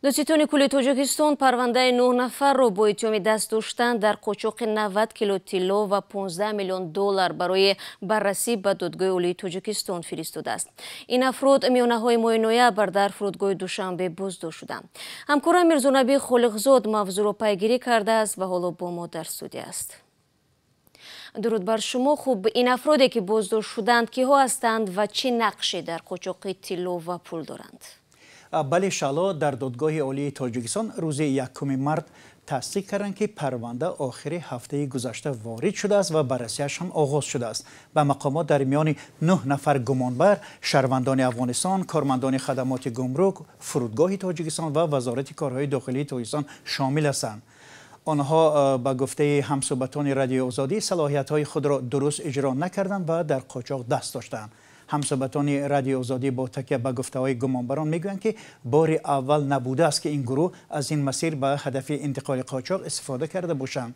دوستان کل تاجیکستان پرونده 9 نفر را با اتهام دست داشتن در قاچاق 90 کیلو طلا و 15 میلیون دلار برای بررسی به دادگاه عالی تاجیکستان فرستاده است. این افراد میانه‌های ماه نوامبر در فرودگاه دوشنبه بازداشت شدند. همکارم میرزانبی خالقزاد موضوع را پیگیری کرده است و حالا با ما در استودیو است. درود بر شما. خوب، این افرادی که بازداشت شدند کیها هستند و چه نقشی در قاچاق طلا و پول دارند؟ بله شالا در دادگاه عالی تاجیکستان روز 1 مارس تصدیق کردند که پرونده آخر هفته گذشته وارد شده است و بررسیش هم آغاز شده است. به مقامات در میان 9 نفر گمانبر شهروندان افغانستان، کارمندان خدمات گمرک، فرودگاه تاجیکستان و وزارت کارهای داخلی تاجیکستان شامل هستند. آنها به گفته همصحبتان رادیو آزادی صلاحیت‌های خود را درست اجرا نکردند و در قاچاق دست داشتند. همصحبتان رادیو آزادی با تکیه به گفته‌های گمانبران میگویند که بار اول نبوده است که این گروه از این مسیر به هدف انتقال قاچاق استفاده کرده باشند.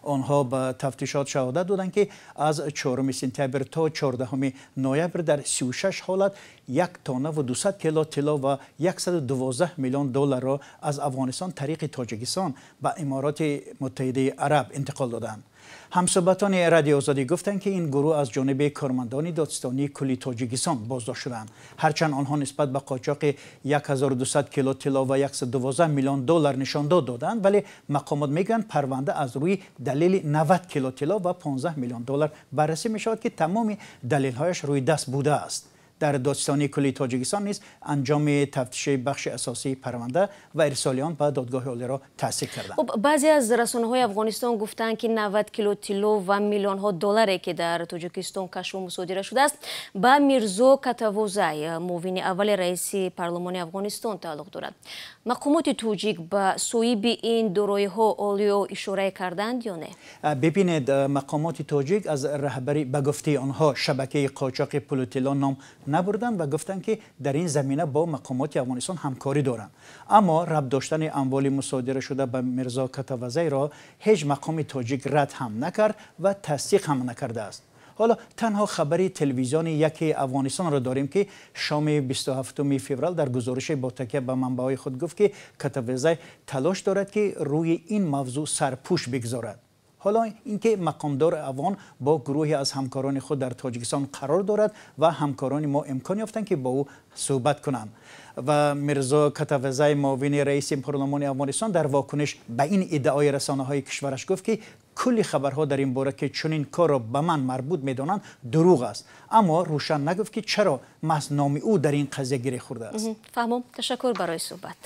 آنها به تفتیشات شهادت دادند که از 4 سپتامبر تا 14 نوامبر در 36 حالت 1 تانه و 200 کیلو طلا و 112 میلیون دلار را از افغانستان طریق تاجیکستان به امارات متحده عرب انتقال دادند. همصحبتان رادیو آزادی گفتند که این گروه از جانب کارمندان دادستانی کلی تاجیکستان بازداشت شدند. هرچند آنها نسبت به قاچاق 1200 کیلو طلا و 112 میلیون دلار نشانداد دادند، ولی مقامات میگویند پرونده از روی دلیل 90 کیلو طلا و 15 میلیون دلار بررسی می شود که تمام دلیل‌هایش روی دست بوده است. در دادستانی کلی تاجیکستان نیز انجام تفتیش بخش اساسی پرونده و ارسال آن به دادگاه عالی را تصدیق کردند. بعضی از رسانه‌های افغانستان گفتند که 90 کیلو طلا و میلیون ها دلاری که در تاجیکستان کشف و مصادره شده است به میرزا کتوازی، معاون اول رئیس پارلمان افغانستان تعلق دارد. مقامات تاجیک به صاحب این دارایی‌ها عالی اشاره کردند یا نه؟ ببینید، مقامات تاجیک از رهبری به گفته آنها شبکه قاچاق پول و طلا نام نبردند و گفتند که در این زمینه با مقامات افغانستان همکاری دارند، اما ربط داشتن اموال مصادره شده به میرزا کتوازی را هیچ مقام تاجیک رد هم نکرد و تصدیق هم نکرده است. حالا تنها خبری تلویزیون یک افغانستان را داریم که شام 27 فوریه در گزارش با تکیه به منبع‌های خود گفت که کتوازی تلاش دارد که روی این موضوع سرپوش بگذارد. حالا اینکه مقامدار افغان با گروهی از همکاران خود در تاجیکستان قرار دارد و همکاران ما امکان یافتند که با او صحبت کنند و میرزا کتوازی معاون رئیس پارلمان افغانستان در واکنش به این ادعای رسانه‌های کشورش گفت که کلی خبرها در این باره که چنین کار را به من مربوط می‌دانند دروغ است، اما روشن نگفت که چرا محض نام او در این قضیه گره خورده است. فهمم. تشکر برای صحبت.